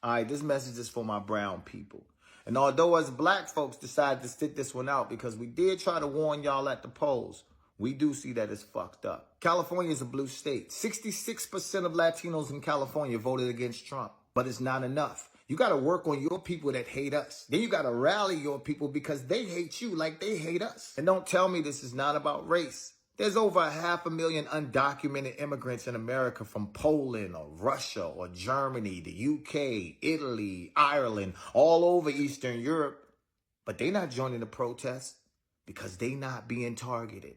All right, this message is for my brown people. And although us black folks decided to stick this one out because we did try to warn y'all at the polls, we do see that it's fucked up. California is a blue state. 66% of Latinos in California voted against Trump, but it's not enough. You got to work on your people that hate us. Then you got to rally your people because they hate you like they hate us. And don't tell me this is not about race. There's over 500,000 undocumented immigrants in America from Poland or Russia or Germany, the UK, Italy, Ireland, all over Eastern Europe. But they not joining the protest because they not being targeted.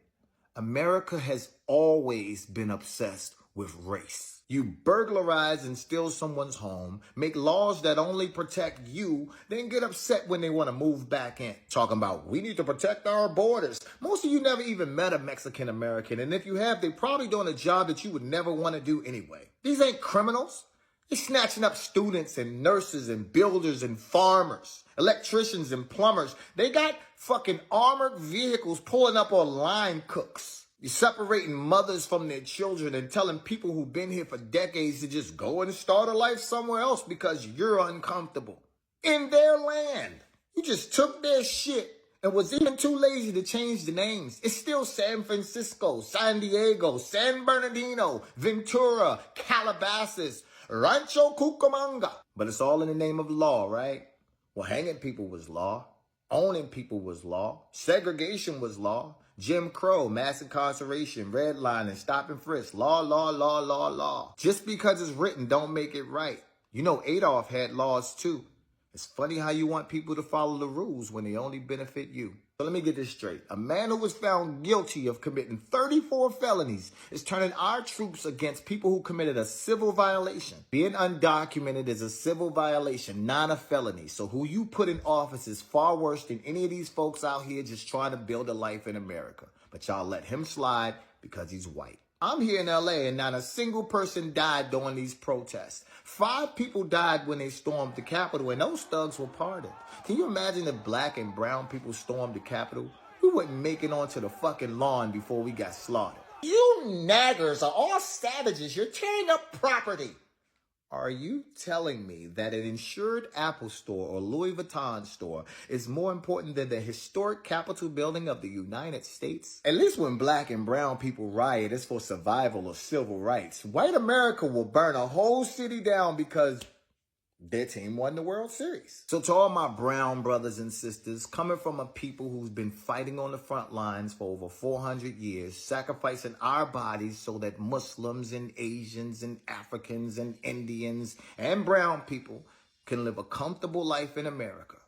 America has always been obsessed with race. You burglarize and steal someone's home, make laws that only protect you, then get upset when they want to move back in. Talking about, we need to protect our borders. Most of you never even met a Mexican American, and if you have, they probably doing a job that you would never want to do anyway. These ain't criminals. They're snatching up students and nurses and builders and farmers, electricians and plumbers. They got fucking armored vehicles pulling up on line cooks. You're separating mothers from their children and telling people who've been here for decades to just go and start a life somewhere else because you're uncomfortable. In their land. You just took their shit and was even too lazy to change the names. It's still San Francisco, San Diego, San Bernardino, Ventura, Calabasas, Rancho Cucamonga. But it's all in the name of law, right? Well, hanging people was law. Owning people was law. Segregation was law. Jim Crow, mass incarceration, redlining, stop and frisk, law, law, law, law, law. Just because it's written don't make it right. You know Adolf had laws too. It's funny how you want people to follow the rules when they only benefit you. So let me get this straight. A man who was found guilty of committing 34 felonies is turning our troops against people who committed a civil violation. Being undocumented is a civil violation, not a felony. So who you put in office is far worse than any of these folks out here just trying to build a life in America. But y'all let him slide because he's white. I'm here in LA and not a single person died during these protests. 5 people died when they stormed the Capitol and those thugs were pardoned. Can you imagine if black and brown people stormed the Capitol? We wouldn't make it onto the fucking lawn before we got slaughtered. You naggers are all savages. You're tearing up property. Are you telling me that an insured Apple store or Louis Vuitton store is more important than the historic Capitol building of the United States? At least when black and brown people riot, it's for survival or civil rights. White America will burn a whole city down because their team won the World Series. So to all my brown brothers and sisters, coming from a people who's been fighting on the front lines for over 400 years, sacrificing our bodies so that Muslims and Asians and Africans and Indians and brown people can live a comfortable life in America,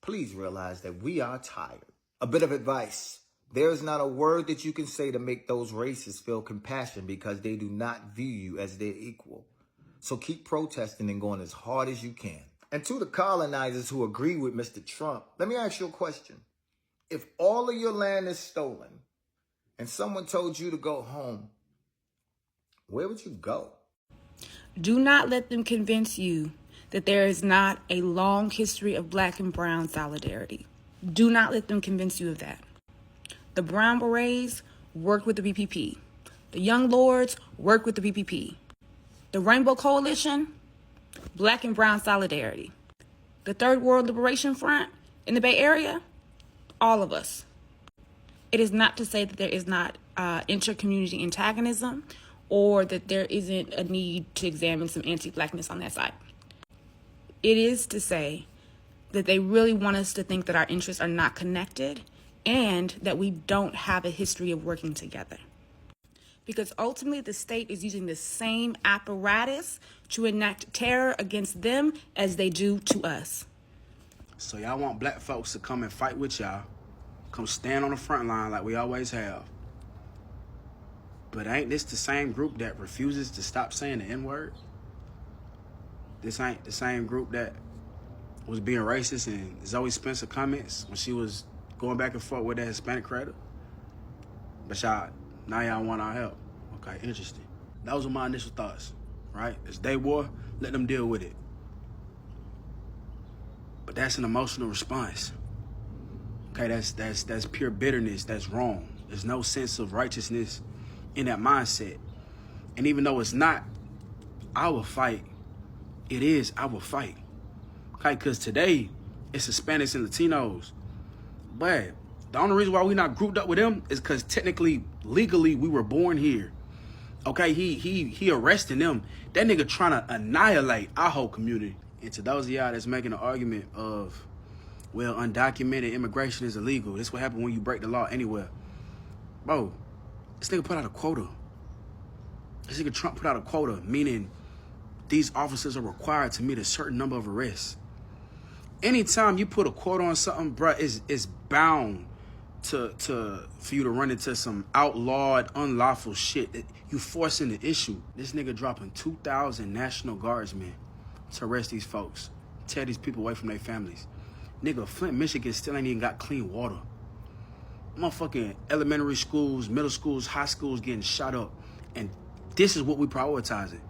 please realize that we are tired. A bit of advice. There is not a word that you can say to make those racists feel compassion because they do not view you as their equal. So keep protesting and going as hard as you can. And to the colonizers who agree with Mr. Trump, let me ask you a question. If all of your land is stolen and someone told you to go home, where would you go? Do not let them convince you that there is not a long history of black and brown solidarity. Do not let them convince you of that. The Brown Berets worked with the BPP. The Young Lords worked with the BPP. The Rainbow Coalition, black and brown solidarity. The Third World Liberation Front in the Bay Area, all of us. It is not to say that there is not inter-community antagonism or that there isn't a need to examine some anti-blackness on that side. It is to say that they really want us to think that our interests are not connected and that we don't have a history of working together. Because ultimately the state is using the same apparatus to enact terror against them as they do to us. So y'all want black folks to come and fight with y'all, come stand on the front line like we always have. But ain't this the same group that refuses to stop saying the N-word? This ain't the same group that was being racist in Zoe Spencer comments when she was going back and forth with that Hispanic creator? But now y'all want our help. Okay, interesting. Those were my initial thoughts, right? It's their war, let them deal with it. But that's an emotional response. Okay, that's pure bitterness, that's wrong. There's no sense of righteousness in that mindset. And even though it's not, I will fight it is, I will fight. Okay, because today, it's Hispanics and Latinos. But the only reason why we not grouped up with them is because technically, legally, we were born here. Okay, he arresting them. That nigga trying to annihilate our whole community. And to those of y'all that's making an argument of, well, undocumented immigration is illegal. This what happen when you break the law anywhere. Bro, this nigga put out a quota. This nigga Trump put out a quota, meaning these officers are required to meet a certain number of arrests. Anytime you put a quota on something, bro, it's bound to for you to run into some outlawed, unlawful shit. You forcing the issue. This nigga dropping 2,000 National Guardsmen to arrest these folks, tear these people away from their families. Nigga, Flint, Michigan still ain't even got clean water. Motherfucking elementary schools, middle schools, high schools getting shot up. And this is what we prioritizing.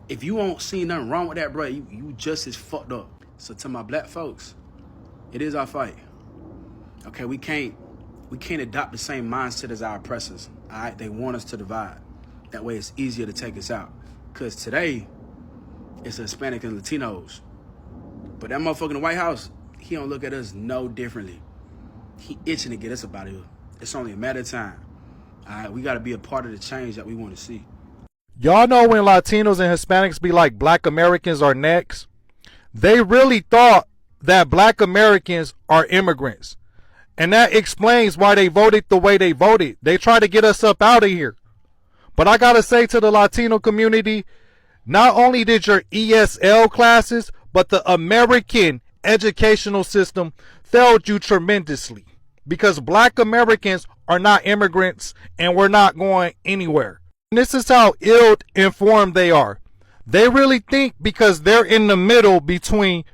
If you won't see nothing wrong with that, bro, you just as fucked up. So to my black folks, it is our fight. Okay, we can't adopt the same mindset as our oppressors. All right, they want us to divide. That way it's easier to take us out. Because today, it's Hispanic and Latinos. But that motherfucker in the White House, he don't look at us no differently. He itching to get us up out of here. It's only a matter of time. All right, we got to be a part of the change that we want to see. Y'all know when Latinos and Hispanics be like, black Americans are next? They really thought that black Americans are immigrants. And that explains why they voted the way they voted. They tried to get us up out of here. But I got to say to the Latino community, not only did your ESL classes, but the American educational system failed you tremendously. Because black Americans are not immigrants and we're not going anywhere. And this is how ill-informed they are. They really think because they're in the middle between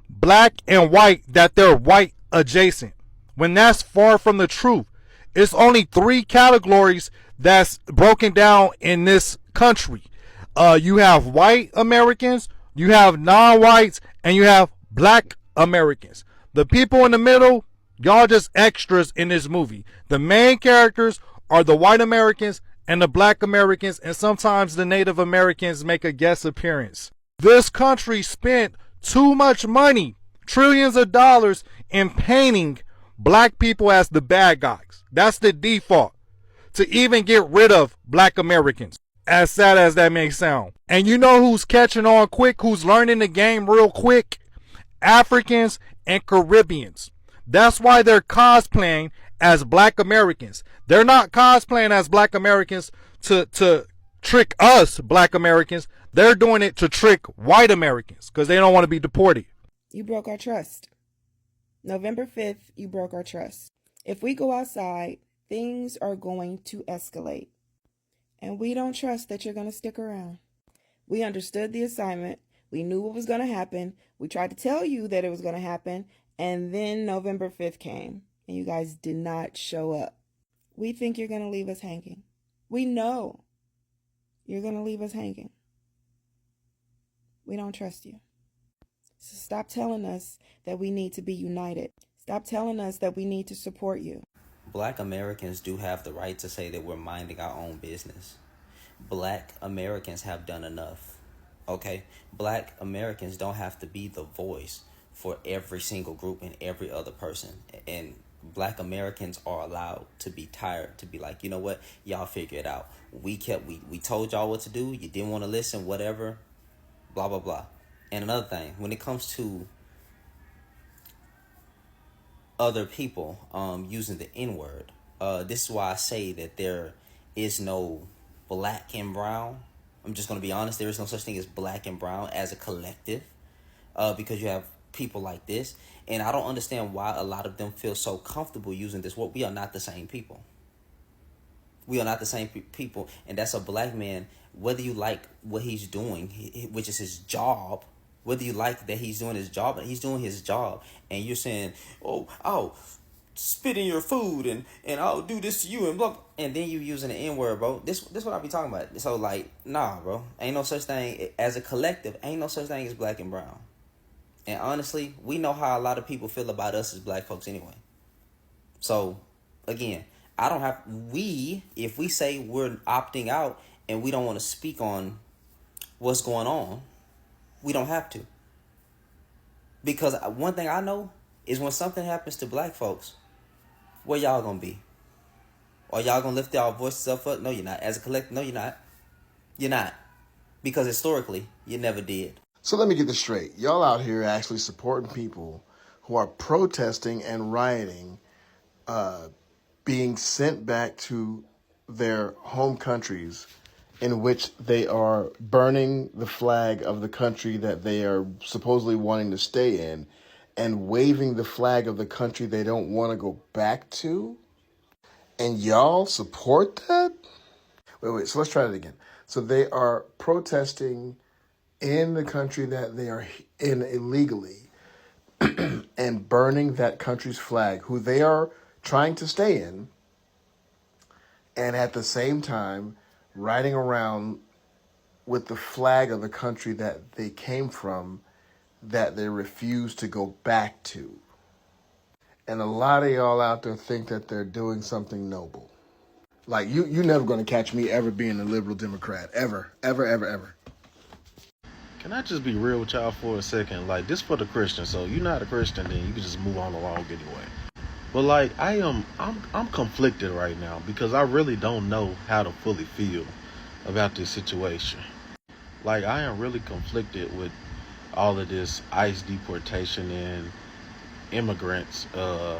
black and white that they're white adjacent. When that's far from the truth. It's only 3 categories that's broken down in this country. You have white Americans, you have non-whites, and you have black Americans. The people in the middle, y'all just extras in this movie. The main characters are the white Americans and the black Americans, and sometimes the Native Americans make a guest appearance. This country spent too much money, trillions of dollars, in painting black people as the bad guys. That's the default. To even get rid of black Americans. As sad as that may sound. And you know who's catching on quick, who's learning the game real quick? Africans and Caribbeans. That's why they're cosplaying as black Americans. They're not cosplaying as black Americans to trick us black Americans. They're doing it to trick white Americans because they don't want to be deported. You broke our trust. November 5th, you broke our trust. If we go outside, things are going to escalate. And we don't trust that you're going to stick around. We understood the assignment. We knew what was going to happen. We tried to tell you that it was going to happen. And then November 5th came. And you guys did not show up. We think you're going to leave us hanging. We know you're going to leave us hanging. We don't trust you. So stop telling us that we need to be united. Stop telling us that we need to support you. Black Americans do have the right to say that we're minding our own business. Black Americans have done enough. Okay? Black Americans don't have to be the voice for every single group and every other person. And black Americans are allowed to be tired, to be like, you know what? Y'all figure it out. We told y'all what to do. You didn't want to listen, whatever. Blah, blah, blah. And another thing, when it comes to other people using the N-word, this is why I say that there is no black and brown. I'm just going to be honest. There is no such thing as black and brown as a collective because you have people like this. And I don't understand why a lot of them feel so comfortable using this word. We are not the same people. We are not the same people. And that's a black man, whether you like what he's doing, which is his job, whether you like that he's doing his job, and he's doing his job, and you're saying, oh, I'll spit in your food, and I'll do this to you, and blah, and then you using the N-word, bro. This what I be talking about. So, like, nah, bro. Ain't no such thing, as a collective, ain't no such thing as black and brown. And honestly, we know how a lot of people feel about us as black folks anyway. So, again, if we say we're opting out and we don't want to speak on what's going on, We don't have to. Because one thing I know is when something happens to black folks, where y'all gonna be? Are y'all gonna lift y'all voices up? No, you're not. As a collective, no, you're not. You're not. Because historically, you never did. So let me get this straight. Y'all out here actually supporting people who are protesting and rioting, being sent back to their home countries in which they are burning the flag of the country that they are supposedly wanting to stay in and waving the flag of the country they don't want to go back to? And y'all support that? Wait, so let's try that again. So they are protesting in the country that they are in illegally and burning that country's flag, who they are trying to stay in, and at the same time riding around with the flag of the country that they came from that they refuse to go back to. And a lot of y'all out there think that they're doing something noble. Like, you're never going to catch me ever being a liberal Democrat. Ever, ever, ever, ever. Can I just be real with y'all for a second? Like, this for the Christian, so you're not a Christian, then you can just move on along anyway. But like, I'm conflicted right now because I really don't know how to fully feel about this situation. Like, I am really conflicted with all of this ICE deportation and immigrants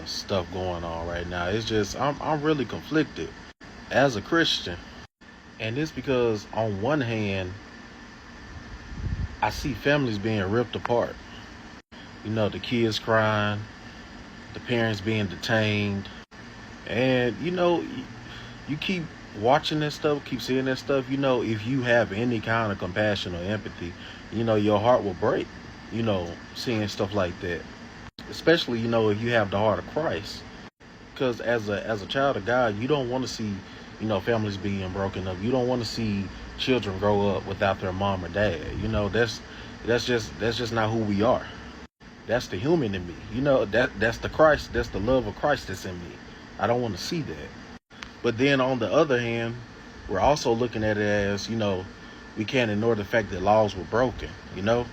stuff going on right now. It's just I'm really conflicted as a Christian, and it's because on one hand I see families being ripped apart. You know, the kids crying, the parents being detained, and you know, you keep watching that stuff, keep seeing that stuff. You know, if you have any kind of compassion or empathy, you know, your heart will break, you know, seeing stuff like that. Especially, you know, if you have the heart of Christ. Because as a child of God, you don't want to see, you know, families being broken up. You don't want to see children grow up without their mom or dad. You know, that's just not who we are. That's the human in me. You know, that's the Christ, that's the love of Christ that's in me. I don't want to see that. But then on the other hand, we're also looking at it as, you know, we can't ignore the fact that laws were broken, you know?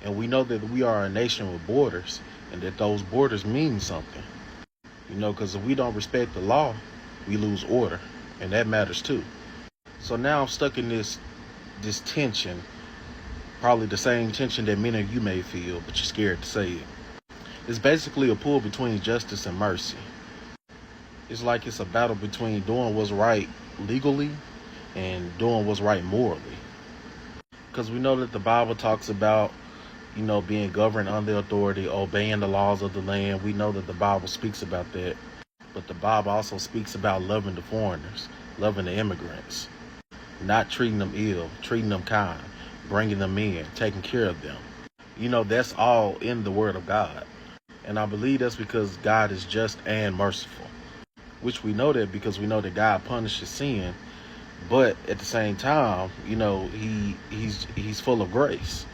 And we know that we are a nation with borders and that those borders mean something. You know, because if we don't respect the law, we lose order. And that matters too. So now I'm stuck in this tension, probably the same tension that many of you may feel, but you're scared to say it. It's basically a pull between justice and mercy. It's like it's a battle between doing what's right legally and doing what's right morally. Because we know that the Bible talks about, you know, being governed under authority, obeying the laws of the land. We know that the Bible speaks about that. But the Bible also speaks about loving the foreigners, loving the immigrants, not treating them ill, treating them kind, bringing them in, taking care of them. You know, that's all in the Word of God. And I believe that's because God is just and merciful, which we know that because we know that God punishes sin. But at the same time, you know, he's full of grace.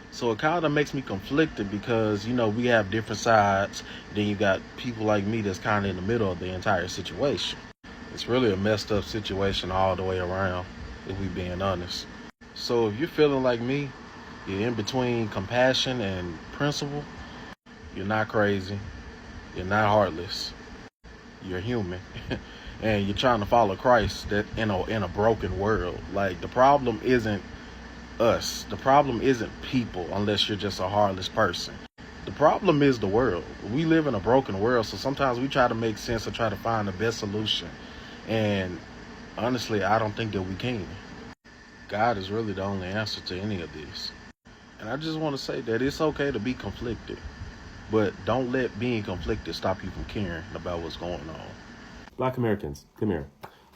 So it kind of makes me conflicted because, you know, we have different sides. Then you got people like me that's kind of in the middle of the entire situation. It's really a messed up situation all the way around, if we being honest. So if you're feeling like me, you're in between compassion and principle, you're not crazy, you're not heartless, you're human, and you're trying to follow Christ that in a broken world. Like, the problem isn't us. The problem isn't people unless you're just a heartless person. The problem is the world. We live in a broken world, so sometimes we try to make sense or try to find the best solution. And honestly, I don't think that we can. God is really the only answer to any of this. And I just want to say that it's okay to be conflicted, but don't let being conflicted stop you from caring about what's going on. Black Americans, come here.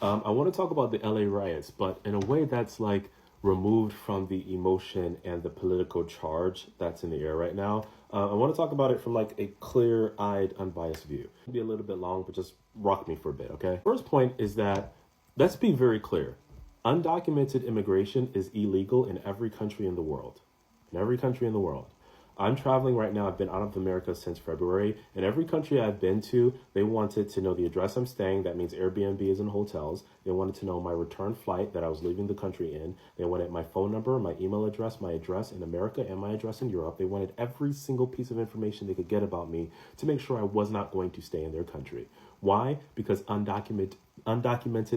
I want to talk about the LA riots, but in a way that's like removed from the emotion and the political charge that's in the air right now. I want to talk about it from like a clear-eyed, unbiased view. It'll be a little bit long, but just rock me for a bit, okay? First point is that, let's be very clear. Undocumented immigration is illegal in every country in the world. In every country in the world. I'm traveling right now. I've been out of America since February, and every country I've been to, they wanted to know the address I'm staying. That means Airbnb is in hotels. They wanted to know my return flight that I was leaving the country in. They wanted my phone number, my email address, my address in America, and my address in Europe. They wanted every single piece of information they could get about me to make sure I was not going to stay in their country. Why? Because undocumented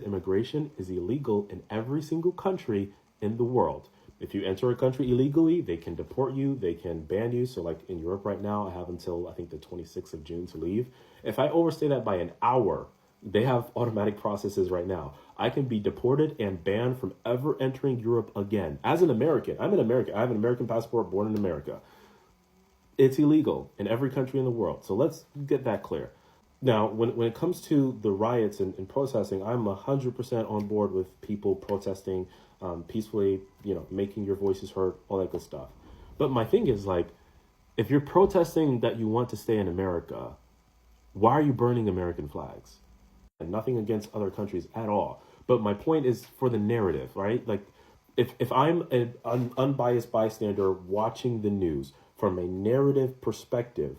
immigration is illegal in every single country in the world. If you enter a country illegally, they can deport you, they can ban you. So like in Europe right now, I have until I think the 26th of June to leave. If I overstay that by an hour, they have automatic processes right now. I can be deported and banned from ever entering Europe again. As an American, I'm an American. I have an American passport, born in America. It's illegal in every country in the world. So let's get that clear. Now, when it comes to the riots and protesting, I'm 100% on board with people protesting peacefully, making your voices heard, all that good stuff. But my thing is, like, if you're protesting that you want to stay in America, why are you burning American flags? And nothing against other countries at all. But my point is for the narrative, right? Like, if I'm an unbiased bystander watching the news from a narrative perspective,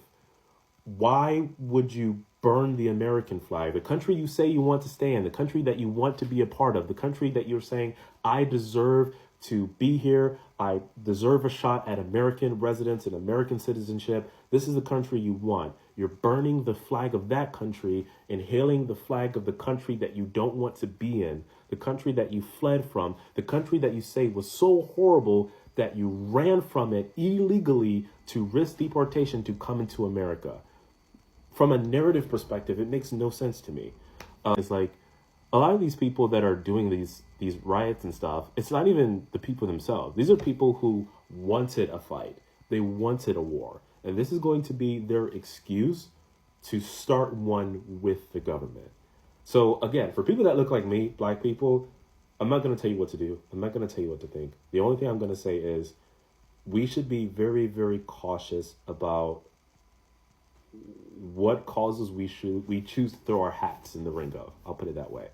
why would you burn the American flag, the country you say you want to stay in, the country that you want to be a part of, the country that you're saying, I deserve to be here, I deserve a shot at American residence and American citizenship. This is the country you want. You're burning the flag of that country and hailing the flag of the country that you don't want to be in, the country that you fled from, the country that you say was so horrible that you ran from it illegally to risk deportation to come into America. From a narrative perspective, it makes no sense to me. It's like a lot of these people that are doing these riots and stuff, it's not even the people themselves. These are people who wanted a fight. They wanted a war. And this is going to be their excuse to start one with the government. So again, for people that look like me, black people, I'm not going to tell you what to do. I'm not going to tell you what to think. The only thing I'm going to say is we should be very, very cautious about what causes we choose to throw our hats in the ring of. I'll put it that way.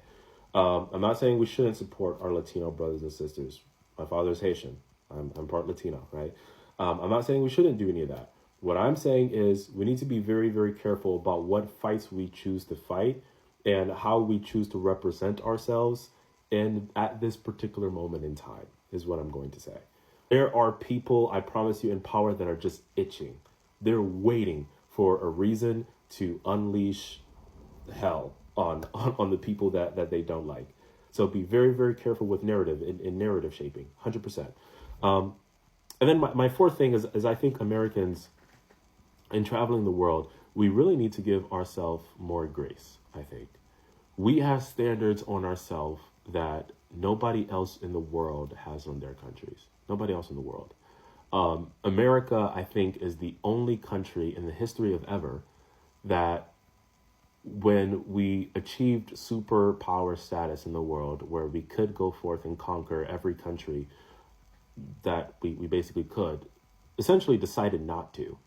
I'm not saying we shouldn't support our Latino brothers and sisters. My father's Haitian. I'm part Latino, right? I'm not saying we shouldn't do any of that. What I'm saying is we need to be very, very careful about what fights we choose to fight and how we choose to represent ourselves at this particular moment in time, is what I'm going to say. There are people, I promise you, in power that are just itching. They're waiting for a reason to unleash hell on the people that they don't like. So be very, very careful with narrative in narrative shaping, 100%. And then my fourth thing is I think Americans, in traveling the world, we really need to give ourselves more grace, I think. We have standards on ourselves that nobody else in the world has on their countries. Nobody else in the world. America, I think, is the only country in the history of ever that when we achieved superpower status in the world, where we could go forth and conquer every country that we basically could, essentially decided not to.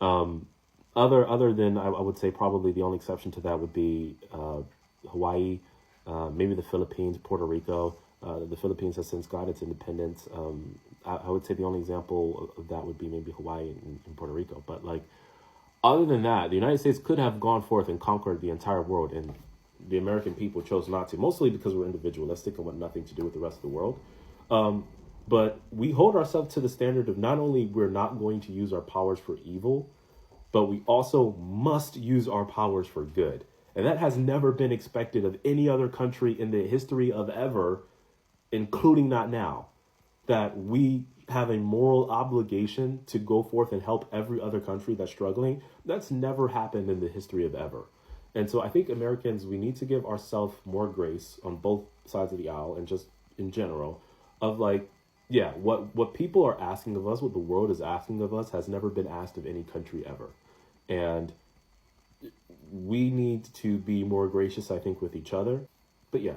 Other than, I would say probably the only exception to that would be Hawaii, maybe the Philippines, Puerto Rico. The Philippines has since got its independence. I would say the only example of that would be maybe Hawaii and Puerto Rico. But like, other than that, the United States could have gone forth and conquered the entire world, and the American people chose not to, mostly because we're individualistic and want nothing to do with the rest of the world. But we hold ourselves to the standard of not only we're not going to use our powers for evil, but we also must use our powers for good. And that has never been expected of any other country in the history of ever, including not now, that we have a moral obligation to go forth and help every other country that's struggling. That's never happened in the history of ever. And so I think Americans, we need to give ourselves more grace on both sides of the aisle and just in general of like, yeah, what people are asking of us, what the world is asking of us has never been asked of any country ever. And we need to be more gracious, I think, with each other. But yeah,